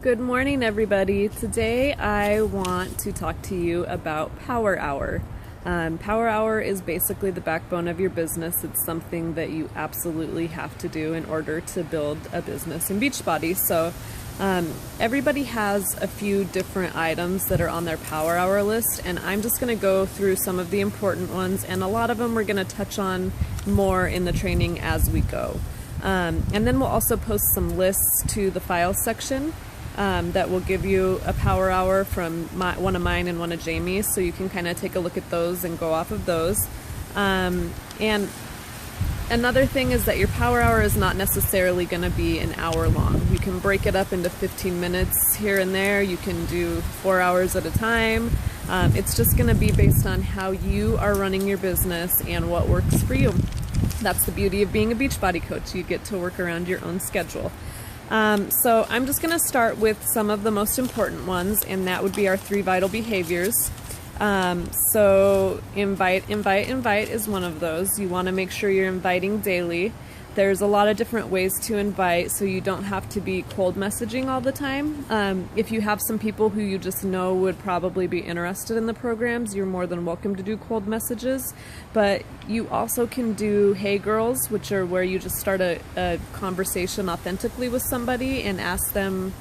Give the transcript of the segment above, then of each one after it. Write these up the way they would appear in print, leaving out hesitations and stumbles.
Good morning, everybody. Today I want to talk to you about Power Hour. Power Hour is basically the backbone of your business. It's something that you absolutely have to do in order to build a business in Beachbody. So everybody has a few different items that are on their Power Hour list, and I'm just going to go through some of the important ones, and a lot of them we're going to touch on more in the training as we go. And then we'll also post some lists to the files section that will give you a Power Hour from one of mine and one of Jamie's, so you can kind of take a look at those and go off of those. And another thing is that your Power Hour is not necessarily going to be an hour long. You can break it up into 15 minutes here and there. You can do 4 hours at a time. It's just going to be based on how you are running your business and what works for you. That's the beauty of being a Beachbody coach. You get to work around your own schedule. So I'm just going to start with some of the most important ones, and that would be our 3 vital behaviors. So invite is one of those. You want to make sure you're inviting daily. There's a lot of different ways to invite, so you don't have to be cold messaging all the time. If you have some people who you just know would probably be interested in the programs, you're more than welcome to do cold messages. But you also can do Hey Girls, which are where you just start a conversation authentically with somebody and ask them,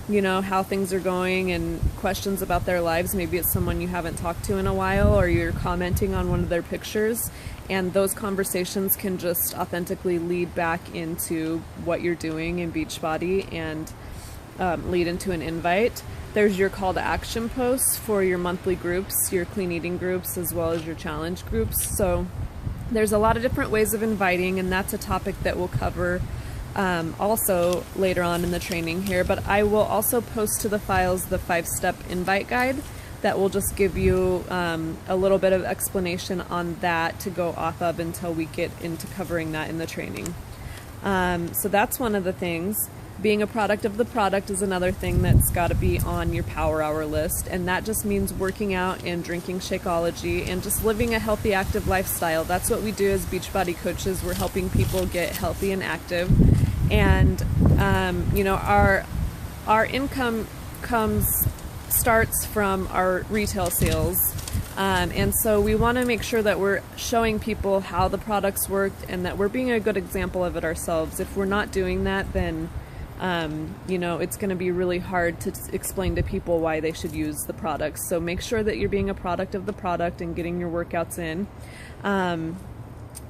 you know, how things are going and questions about their lives. Maybe it's someone you haven't talked to in a while, or you're commenting on one of their pictures, and those conversations can just authentically lead back into what you're doing in Beachbody and lead into an invite. There's your call to action posts for your monthly groups, your clean eating groups, as well as your challenge groups. So there's a lot of different ways of inviting, and that's a topic that we'll cover also later on in the training here. But I will also post to the files the 5-step invite guide that will just give you a little bit of explanation on that to go off of until we get into covering that in the training. So that's one of the things. Being a product of the product is another thing that's got to be on your Power Hour list, and that just means working out and drinking Shakeology and just living a healthy, active lifestyle. That's what we do as Beachbody coaches. We're helping people get healthy and active, and you know, our income starts from our retail sales, and so we want to make sure that we're showing people how the products work and that we're being a good example of it ourselves. If we're not doing that, then you know, it's going to be really hard to explain to people why they should use the products. So make sure that you're being a product of the product and getting your workouts in.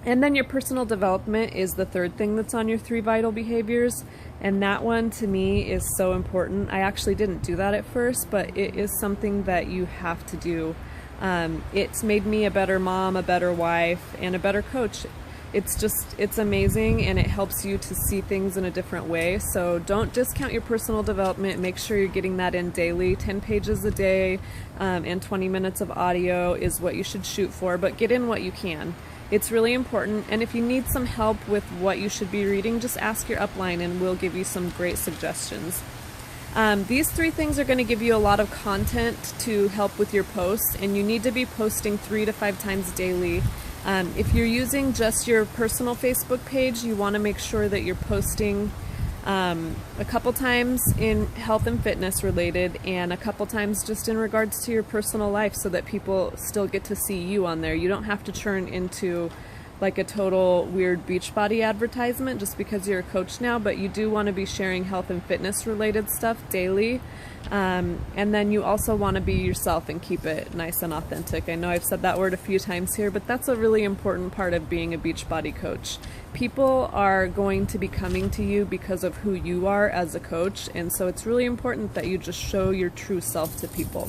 And then your personal development is the third thing that's on your 3 vital behaviors. And that one to me is so important. I actually didn't do that at first, but it is something that you have to do. It's made me a better mom, a better wife, and a better coach. It's amazing, and it helps you to see things in a different way. So don't discount your personal development. Make sure you're getting that in daily. 10 pages a day and 20 minutes of audio is what you should shoot for, but get in what you can. It's really important, and if you need some help with what you should be reading, just ask your upline and we'll give you some great suggestions. These 3 things are going to give you a lot of content to help with your posts, and you need to be posting 3 to 5 times daily. If you're using just your personal Facebook page, you want to make sure that you're posting a couple times in health and fitness related, and a couple times just in regards to your personal life, so that people still get to see you on there. You don't have to turn into like a total weird Beachbody advertisement just because you're a coach now, but you do want to be sharing health and fitness related stuff daily. And then you also want to be yourself and keep it nice and authentic. I know I've said that word a few times here, but that's a really important part of being a Beachbody coach. People are going to be coming to you because of who you are as a coach, and so it's really important that you just show your true self to people.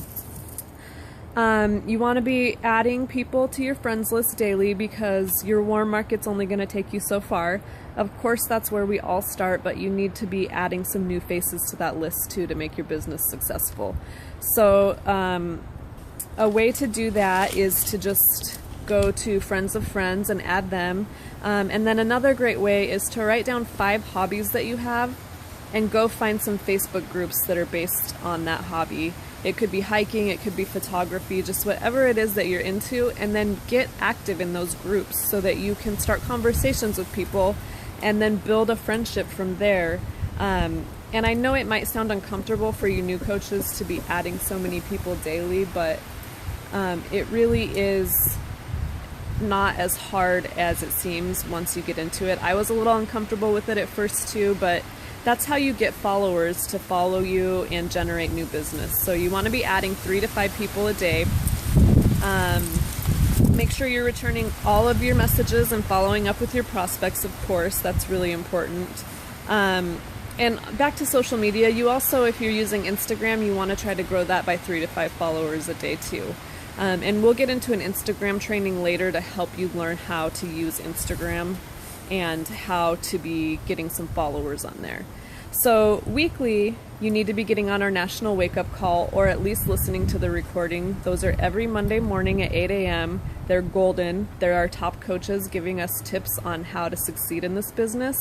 You want to be adding people to your friends list daily, because your warm market's only going to take you so far. Of course, that's where we all start, but you need to be adding some new faces to that list too to make your business successful. So a way to do that is to just go to Friends of Friends and add them. And then another great way is to write down 5 hobbies that you have and go find some Facebook groups that are based on that hobby. It could be hiking, it could be photography, just whatever it is that you're into, and then get active in those groups so that you can start conversations with people and then build a friendship from there. And I know it might sound uncomfortable for you new coaches to be adding so many people daily, but it really is not as hard as it seems once you get into it. I was a little uncomfortable with it at first too, but that's how you get followers to follow you and generate new business. So you want to be adding 3 to 5 people a day. Make sure you're returning all of your messages and following up with your prospects, of course. That's really important. And back to social media, you also, if you're using Instagram, you want to try to grow that by 3 to 5 followers a day too. And we'll get into an Instagram training later to help you learn how to use Instagram and how to be getting some followers on there. So weekly, you need to be getting on our national wake-up call, or at least listening to the recording. Those are every Monday morning at 8 a.m. They're golden. They're our top coaches giving us tips on how to succeed in this business.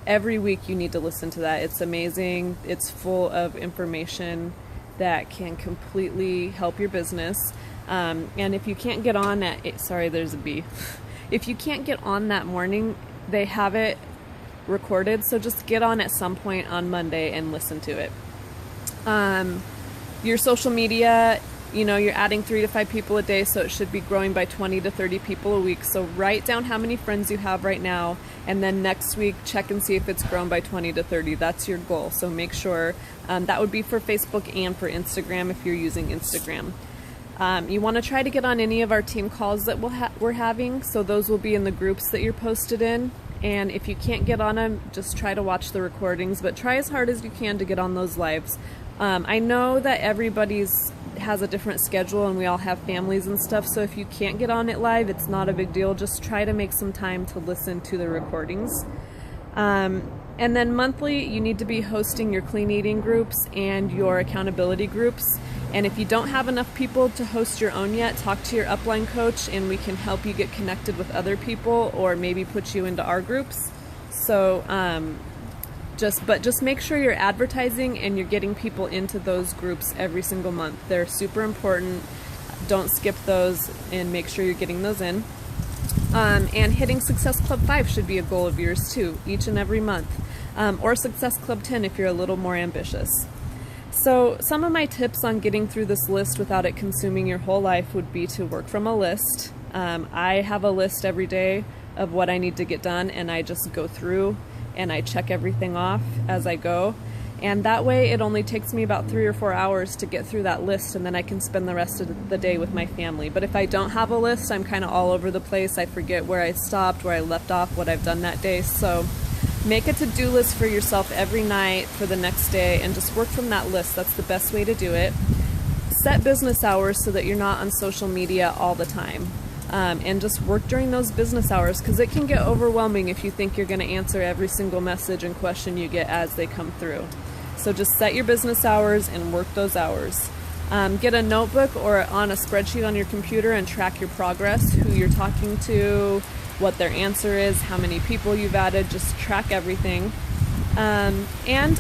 Every week you need to listen to that. It's amazing. It's full of information that can completely help your business. And if you can't get on at 8, sorry, there's a bee. If you can't get on that morning, they have it recorded, so just get on at some point on Monday and listen to it. Your social media, you're adding 3 to 5 people a day, so it should be growing by 20 to 30 people a week. So write down how many friends you have right now, and then next week check and see if it's grown by 20 to 30. That's your goal. So make sure that would be for Facebook and for Instagram if you're using Instagram. You want to try to get on any of our team calls that we're having, so those will be in the groups that you're posted in. And if you can't get on them, just try to watch the recordings, but try as hard as you can to get on those lives. I know that everybody's has a different schedule and we all have families and stuff, so if you can't get on it live, it's not a big deal. Just try to make some time to listen to the recordings. And then monthly, you need to be hosting your clean eating groups and your accountability groups. And if you don't have enough people to host your own yet, talk to your upline coach and we can help you get connected with other people, or maybe put you into our groups. So just make sure you're advertising and you're getting people into those groups every single month. They're super important. Don't skip those and make sure you're getting those in. And hitting Success Club 5 should be a goal of yours too, each and every month. Or Success Club 10 if you're a little more ambitious. So some of my tips on getting through this list without it consuming your whole life would be to work from a list. I have a list every day of what I need to get done, and I just go through and I check everything off as I go. And that way it only takes me about 3 or 4 hours to get through that list, and then I can spend the rest of the day with my family. But if I don't have a list, I'm kind of all over the place. I forget where I stopped, where I left off, what I've done that day. So make a to-do list for yourself every night for the next day and just work from that list. That's the best way to do it. Set business hours so that you're not on social media all the time. And just work during those business hours, because it can get overwhelming if you think you're going to answer every single message and question you get as they come through. So just set your business hours and work those hours. Get a notebook or on a spreadsheet on your computer and track your progress, who you're talking to, what their answer is, how many people you've added. Just track everything. And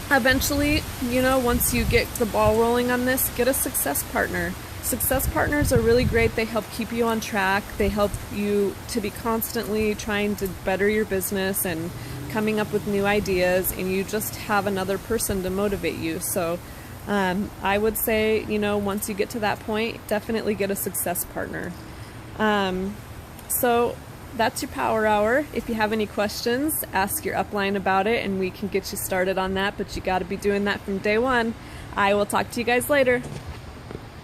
eventually, once you get the ball rolling on this, get a success partner. Success partners are really great. They help keep you on track. They help you to be constantly trying to better your business and coming up with new ideas, and you just have another person to motivate you. So I would say, once you get to that point, definitely get a success partner. So that's your power hour. If you have any questions, ask your upline about it and we can get you started on that, but you got to be doing that from day one. I will talk to you guys later.